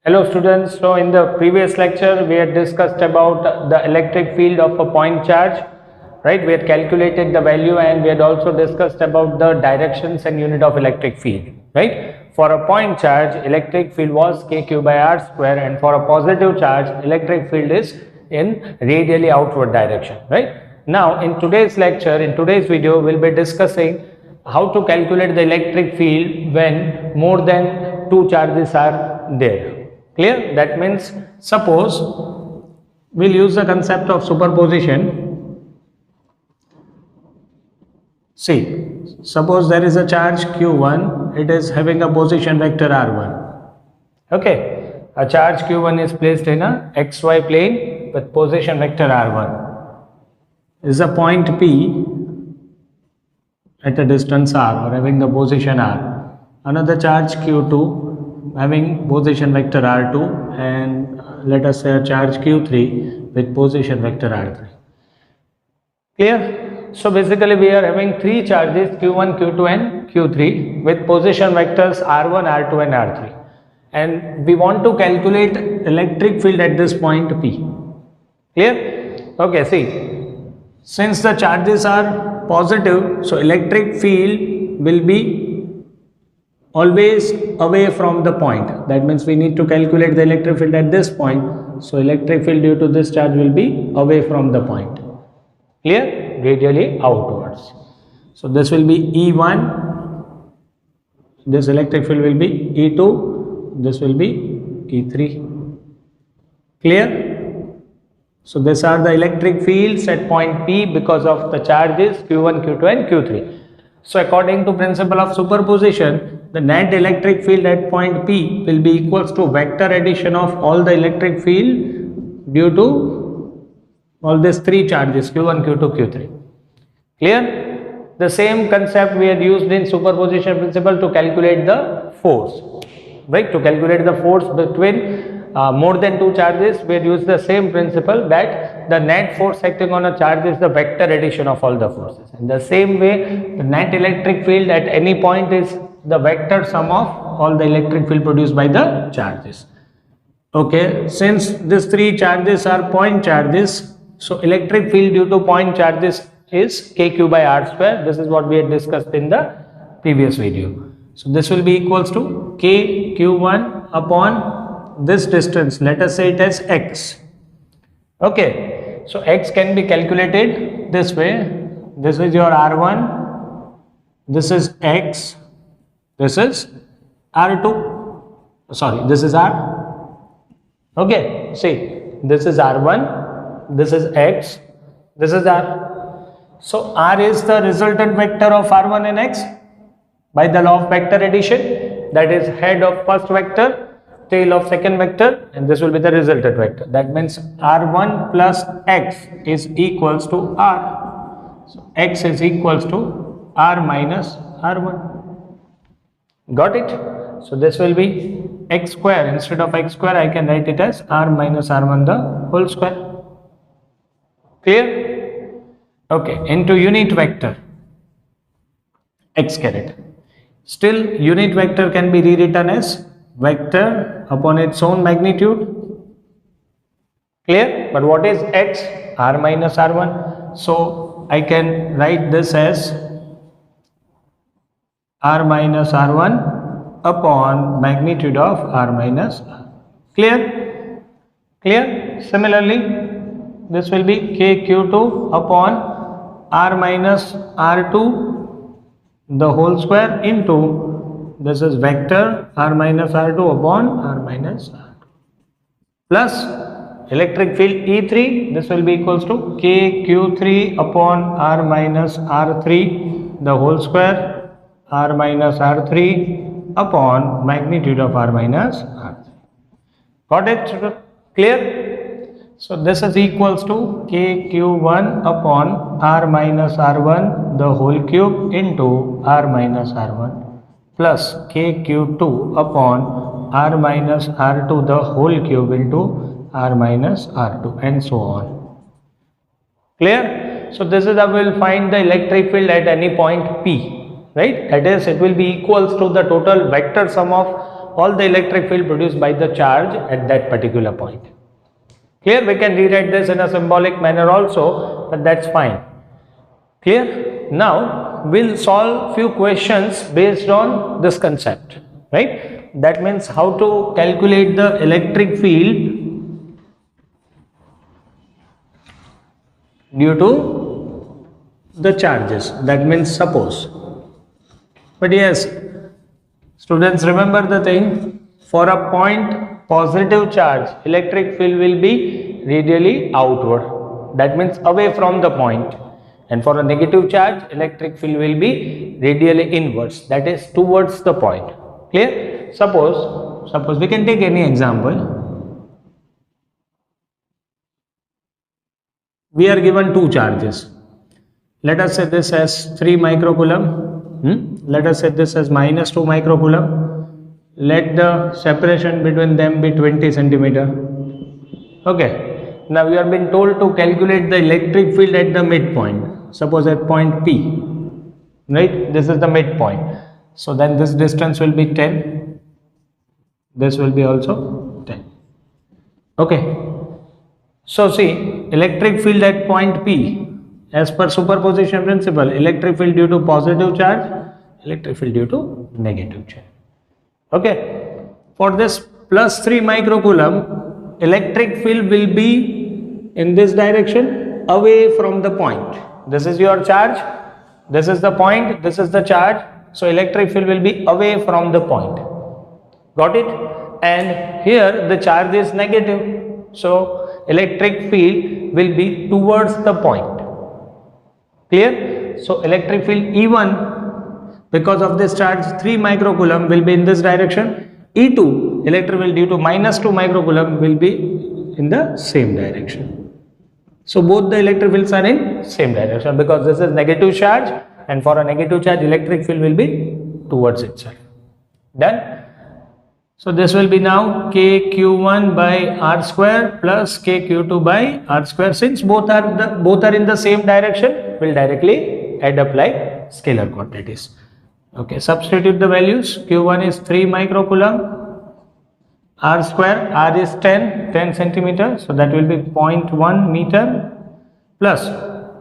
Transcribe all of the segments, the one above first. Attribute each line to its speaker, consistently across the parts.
Speaker 1: Hello students, so in the previous lecture we had discussed about the electric field of a point charge, right? We had calculated the value and we had also discussed about the directions and unit of electric field, right? For a point charge, electric field was kq by r square, and for a positive charge, electric field is in radially outward direction, right? Now in today's lecture, in today's video, we'll be discussing how to calculate the electric field when more than two charges are there. Clear? That means suppose we'll use the concept of superposition. See, suppose there is a charge q1, it is having a position vector r1. Okay, a charge q1 is placed in a xy plane with position vector r1. Is a point P at a distance r or having the position r. Another charge q2 having position vector r2, and let us say a charge q3 with position vector r3. Clear? So basically we are having three charges q1, q2 and q3 with position vectors r1, r2 and r3, and we want to calculate electric field at this point P. Clear? Okay, see, since the charges are positive, so electric field will be always away from the point. That means we need to calculate the electric field at this point. So electric field due to this charge will be away from the point. Clear? Radially outwards. So this will be E1. This electric field will be E2. This will be E3. Clear? So these are the electric fields at point P because of the charges Q1, Q2 and Q3. So according to principle of superposition, the net electric field at point P will be equals to vector addition of all the electric field due to all these three charges Q1, Q2, Q3. Clear? The same concept we had used in superposition principle to calculate the force, right? To calculate the force between more than two charges, we had used the same principle that the net force acting on a charge is the vector addition of all the forces. In the same way, the net electric field at any point is the vector sum of all the electric field produced by the charges. Okay, since these three charges are point charges, so electric field due to point charges is kq by r square. This is what we had discussed in the previous video. So this will be equals to kq1 upon this distance. Let us say it as x. Okay, so x can be calculated this way. This is your r1, this is x, this is r2, sorry, this is r. Okay, see, this is r1, this is x, this is r. So r is the resultant vector of r1 and x by the law of vector addition, that is head of first vector, tail of second vector, and this will be the resultant vector. That means r1 plus x is equals to r. So x is equals to r minus r1. Got it? So this will be x square. Instead of x square, I can write it as r minus r1 the whole square. Clear? Okay, into unit vector x caret. Still, unit vector can be rewritten as vector upon its own magnitude. Clear? But what is x? R minus r1. So I can write this as r minus r1 upon magnitude of r minus r. Clear? Clear? Similarly, this will be kq2 upon r minus r2 the whole square into, this is vector r minus r2 upon r minus r2 plus electric field E3. This will be equals to kq3 upon r minus r3 the whole square, r minus r3 upon magnitude of r minus r3. Got it? Clear? So this is equals to kq1 upon r minus r1 the whole cube into r minus r1 plus kq2 upon r minus r2 the whole cube into r minus r2 and so on. Clear? So this is how we will find the electric field at any point P. right? That is, it will be equals to the total vector sum of all the electric field produced by the charge at that particular point. Clear? We can rewrite this in a symbolic manner also, but that's fine. Clear? Now we'll solve few questions based on this concept, right? That means how to calculate the electric field due to the charges. That means suppose. But yes, students, remember the thing, for a point positive charge, electric field will be radially outward. That means away from the point. And for a negative charge, electric field will be radially inwards. That is towards the point. Clear? Suppose we can take any example. We are given two charges. Let us say this as 3 microcoulomb. Let us say this as minus 2 microcoulomb. Let the separation between them be 20 centimeter. Okay. Now we are being told to calculate the electric field at the midpoint. Suppose at point P. Right? This is the midpoint. So then this distance will be 10. This will be also 10. Okay. So see, electric field at point P, as per superposition principle, electric field due to positive charge, electric field due to negative charge. Okay. For this plus 3 microcoulomb, electric field will be in this direction, away from the point. This is your charge, this is the point, this is the charge. So electric field will be away from the point. Got it? And here the charge is negative. So electric field will be towards the point. Clear? So electric field E1, because of this charge 3 microcoulomb, will be in this direction. E2, electric field due to minus 2 microcoulomb, will be in the same direction. So both the electric fields are in same direction, because this is negative charge, and for a negative charge electric field will be towards itself. Done? So this will be now kq1 by r square plus kq2 by r square. Since both are in the same direction, we'll directly add up like scalar quantities. Okay, substitute the values. Q1 is 3 microcoulomb, r square, r is 10 centimeters, so that will be 0.1 meter plus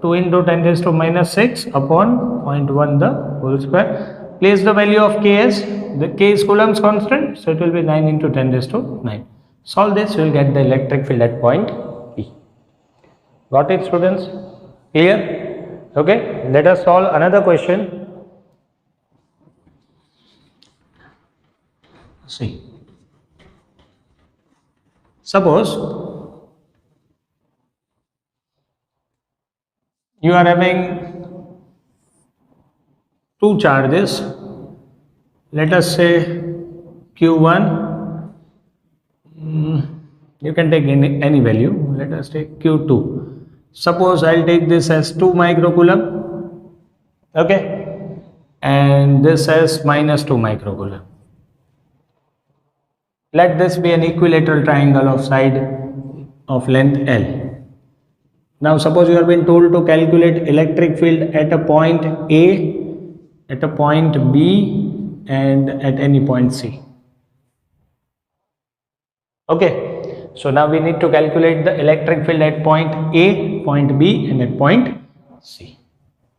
Speaker 1: 2 into 10 raised to minus 6 upon 0.1 the whole square. Place the value of k as, the k is Coulomb's constant, so it will be 9 into 10 raised to 9. Solve this, you will get the electric field at point P. Got it, students? Clear? Okay, let us solve another question. See, suppose you are having two charges. Let us say Q1, you can take any value. Let us take Q2. Suppose I'll take this as 2 microcoulomb, okay, and this as minus 2 microcoulomb. Let this be an equilateral triangle of side of length L. Now suppose you have been told to calculate electric field at a point A, at a point B, and at any point C. Okay, so now we need to calculate the electric field at point A, point B, and at point C.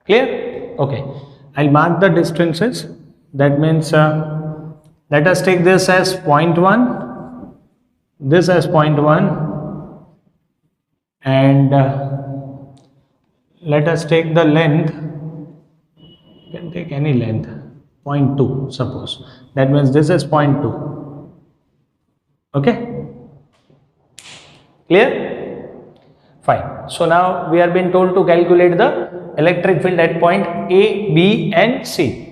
Speaker 1: Clear? Okay, I'll mark the distances. That means let us take this as point 1, this as point 1, and let us take the length. You can take any length, 0.2 suppose. That means this is 0.2. Okay? Clear? Fine. So now we are being told to calculate the electric field at point A, B, and C.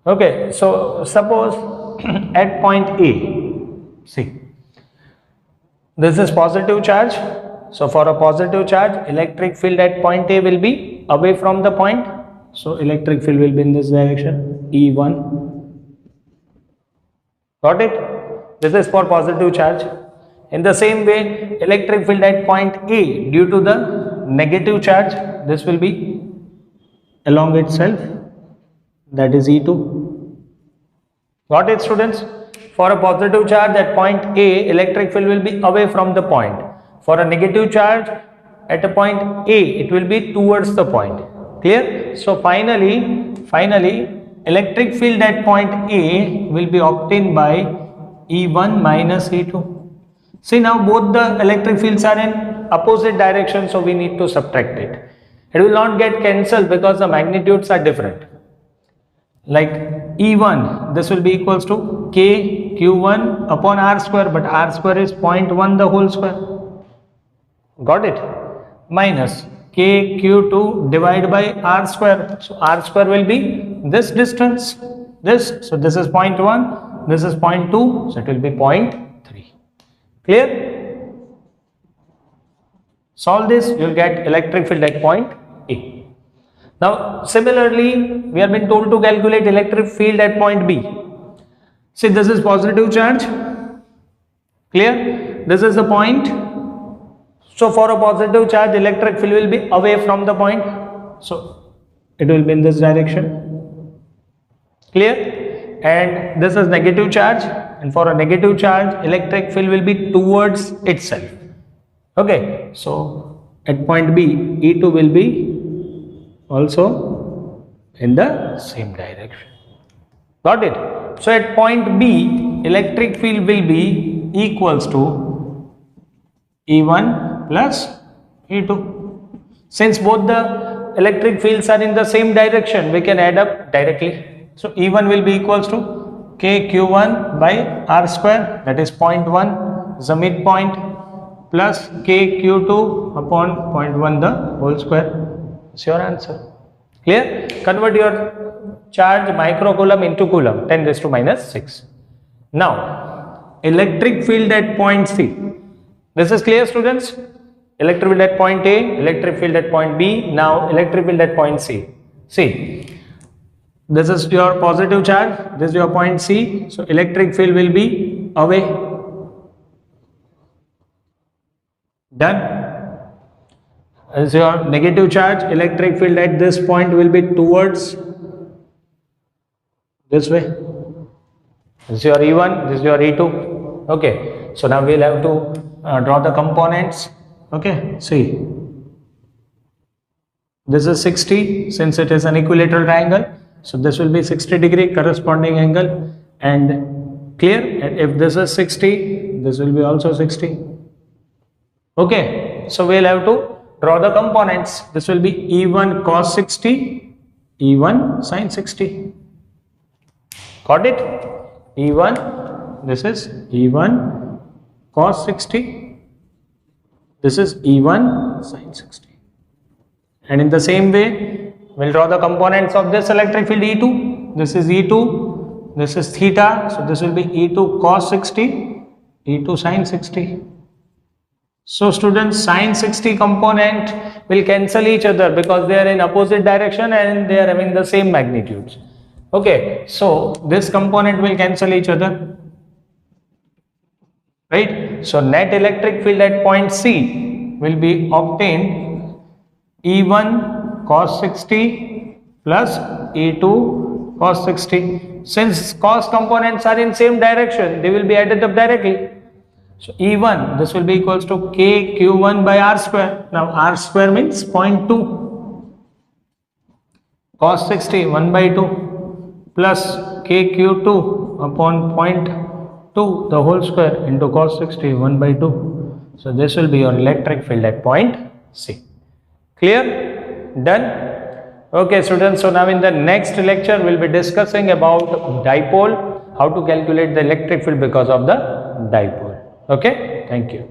Speaker 1: Okay, so suppose at point A, see, this is positive charge. So for a positive charge, electric field at point A will be away from the point. So electric field will be in this direction, E1. Got it? This is for positive charge. In the same way, electric field at point A, due to the negative charge, this will be along itself, that is E2. Got it, students? For a positive charge at point A, electric field will be away from the point. For a negative charge at a point A, it will be towards the point. Clear? So finally, electric field at point A will be obtained by E1 minus E2. See, now both the electric fields are in opposite direction, so we need to subtract it. It will not get cancelled because the magnitudes are different. Like E1, this will be equals to K Q1 upon R square, but R square is 0.1 the whole square. Got it? Minus K Q2 divided by R square. So R square will be this distance, this. So this is 0.1, this is 0.2, so it will be 0.3. Clear? Solve this, you will get electric field at point A. Now similarly, we have been told to calculate electric field at point B. See, this is positive charge. Clear? This is the point. So for a positive charge, electric field will be away from the point. So it will be in this direction. Clear? And this is negative charge. And for a negative charge, electric field will be towards itself. Okay. So at point B, E2 will be also in the same direction. Got it? So at point B, electric field will be equals to E1 plus E2. Since both the electric fields are in the same direction, we can add up directly. So E1 will be equals to KQ1 by R square, that is 0.1 is the midpoint, plus KQ2 upon 0.1 the whole square. Is your answer. Clear? Convert your charge microcoulomb into coulomb, 10 raised to minus 6. Now, electric field at point C. This is clear, students? Electric field at point A, electric field at point B, now electric field at point C. See, this is your positive charge, this is your point C, so electric field will be away. Done. As your negative charge, electric field at this point will be towards this way. This is your E1, this is your E2. Okay, so now we'll have to draw the components. Okay, see, this is 60 since it is an equilateral triangle, so this will be 60-degree corresponding angle. And clear? And if this is 60, this will be also 60. Okay, so we'll have to draw the components. This will be E1 cos 60, E1 sin 60. Got it? E1, this is E1 cos 60, this is E1 sin 60. And in the same way, we'll draw the components of this electric field E2. This is E2, this is theta, so this will be E2 cos 60, E2 sin 60. So students, sin 60 component will cancel each other because they are in opposite direction and they are having the same magnitudes. Okay, so this component will cancel each other, right? So net electric field at point C will be obtained E1 cos 60 plus E2 cos 60. Since cos components are in same direction, they will be added up directly. So E1, this will be equals to KQ1 by R square. Now R square means 0.2. Cos 60, 1 by 2 plus KQ2 upon 0.2 the whole square into cos 60, 1 by 2. So this will be your electric field at point C. Clear? Done? Okay students, so now in the next lecture we will be discussing about dipole, how to calculate the electric field because of the dipole. Okay, thank you.